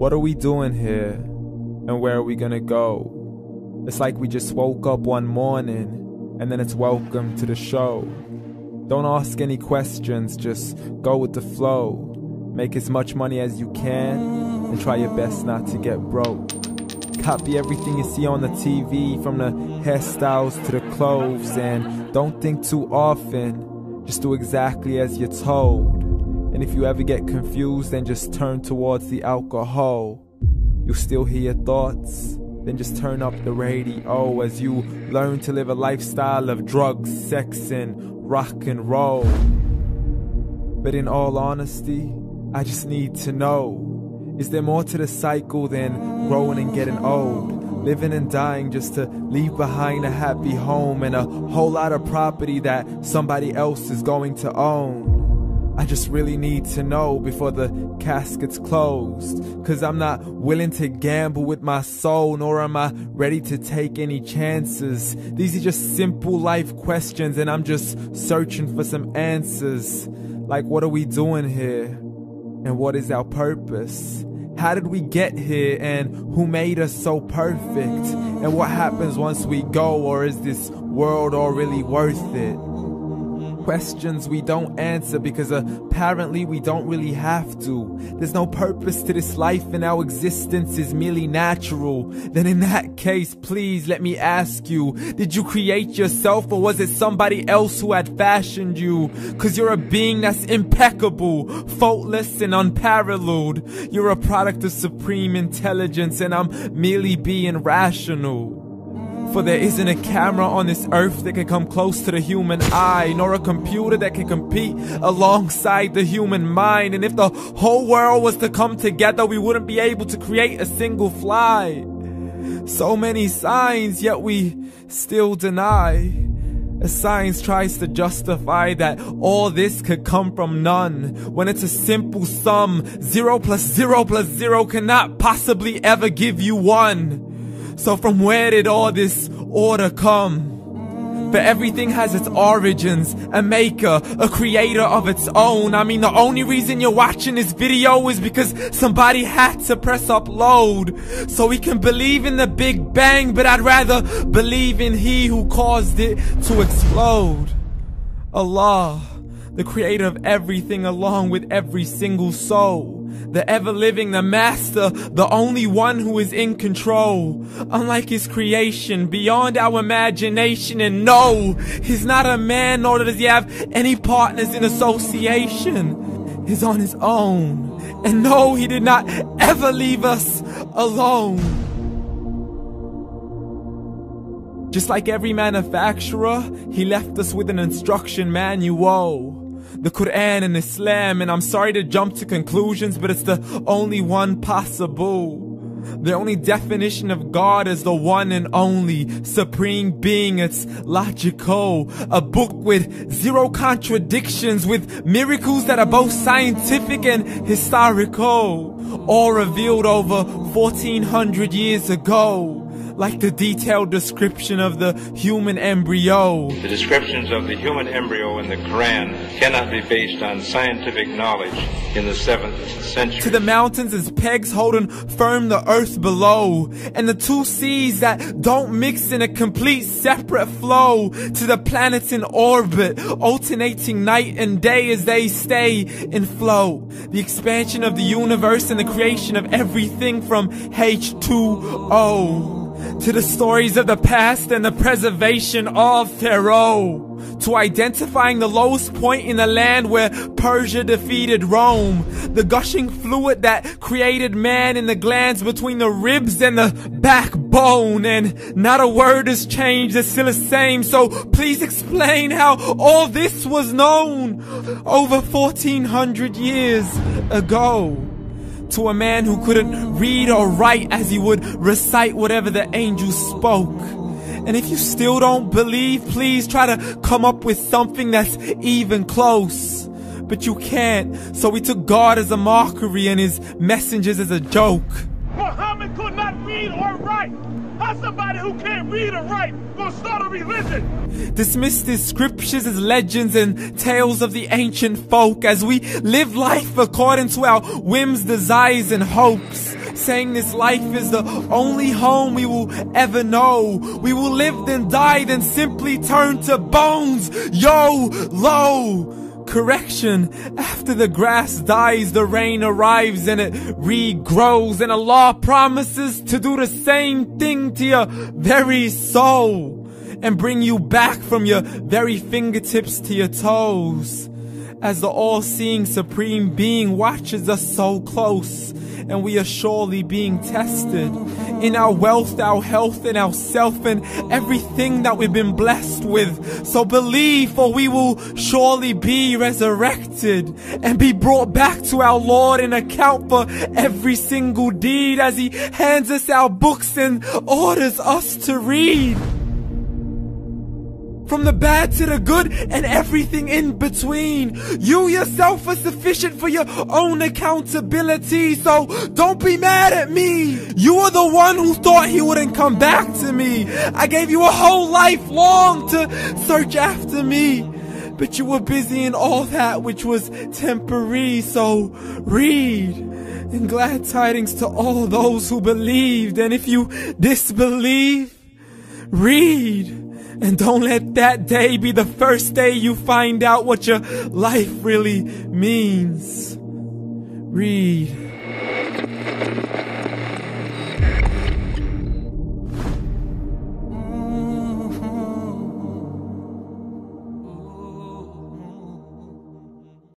What are we doing here? And where are we gonna go? It's like we just woke up one morning and then it's welcome to the show. Don't ask any questions, just go with the flow. Make as much money as you can and try your best not to get broke. Copy everything you see on the TV, from the hairstyles to the clothes, and don't think too often, just do exactly as you're told. And if you ever get confused, then just turn towards the alcohol. You'll still hear your thoughts, then just turn up the radio as you learn to live a lifestyle of drugs, sex, and rock and roll. But in all honesty, I just need to know, is there more to the cycle than growing and getting old? Living and dying just to leave behind a happy home and a whole lot of property that somebody else is going to own. I just really need to know before the casket's closed, 'cause I'm not willing to gamble with my soul, nor am I ready to take any chances. These are just simple life questions and I'm just searching for some answers. Like, what are we doing here? And what is our purpose? How did we get here, and who made us so perfect? And what happens once we go, or is this world all really worth it? Questions we don't answer because apparently we don't really have to. There's no purpose to this life and our existence is merely natural. Then in that case, please let me ask you, did you create yourself, or was it somebody else who had fashioned you? 'Cause you're a being that's impeccable, faultless and unparalleled. You're a product of supreme intelligence and I'm merely being rational. For there isn't a camera on this earth that can come close to the human eye, nor a computer that can compete alongside the human mind. And if the whole world was to come together, we wouldn't be able to create a single fly. So many signs, yet we still deny. As science tries to justify that all this could come from none, when it's a simple sum. 0 plus 0 plus 0 cannot possibly ever give you 1. So from where did all this order come? For everything has its origins, a maker, a creator of its own. I mean, the only reason you're watching this video is because somebody had to press upload. So we can believe in the Big Bang, but I'd rather believe in He who caused it to explode. Allah, the creator of everything along with every single soul. The ever-living, the master, the only one who is in control. Unlike his creation, beyond our imagination. And no, he's not a man, nor does he have any partners in association. He's on his own. And no, he did not ever leave us alone. Just like every manufacturer, he left us with an instruction manual. The Quran and Islam, and I'm sorry to jump to conclusions, but it's the only one possible. The only definition of God is the one and only supreme being. It's logical, a book with 0 contradictions, with miracles that are both scientific and historical, all revealed over 1400 years ago. Like the detailed description of the human embryo. The descriptions of the human embryo in the Quran cannot be based on scientific knowledge in the 7th century. To the mountains as pegs holding firm the earth below, and the 2 seas that don't mix in a complete separate flow. To the planets in orbit, alternating night and day as they stay in flow. The expansion of the universe and the creation of everything from H2O. To the stories of the past and the preservation of Pharaoh. To identifying the lowest point in the land where Persia defeated Rome. The gushing fluid that created man in the glands between the ribs and the backbone. And not a word has changed, it's still the same. So please explain how all this was known over 1400 years ago. To a man who couldn't read or write as he would recite whatever the angels spoke. And if you still don't believe, please try to come up with something that's even close. But you can't, so we took God as a mockery and his messengers as a joke. Muhammad could not read or write. How's somebody who can't read or write gonna start a religion? Dismissed his scriptures as legends and tales of the ancient folk as we live life according to our whims, desires, and hopes. saying this life is the only home we will ever know. We will live then die then simply turn to bones. YOLO! Correction, after the grass dies, the rain arrives and it regrows, and Allah promises to do the same thing to your very soul and bring you back from your very fingertips to your toes, as the all-seeing supreme being watches us so close, and we are surely being tested in our wealth, our health, and our self, and everything that we've been blessed with. So believe, for we will surely be resurrected and be brought back to our Lord and account for every single deed, as He hands us our books and orders us to read. From the bad to the good and everything in between. You yourself are sufficient for your own accountability, so don't be mad at me. You are the one who thought He wouldn't come back to me. I gave you a whole life long to search after me, but you were busy in all that which was temporary. So read, and glad tidings to all those who believed. And if you disbelieve, read. And don't let that day be the first day you find out what your life really means. Read.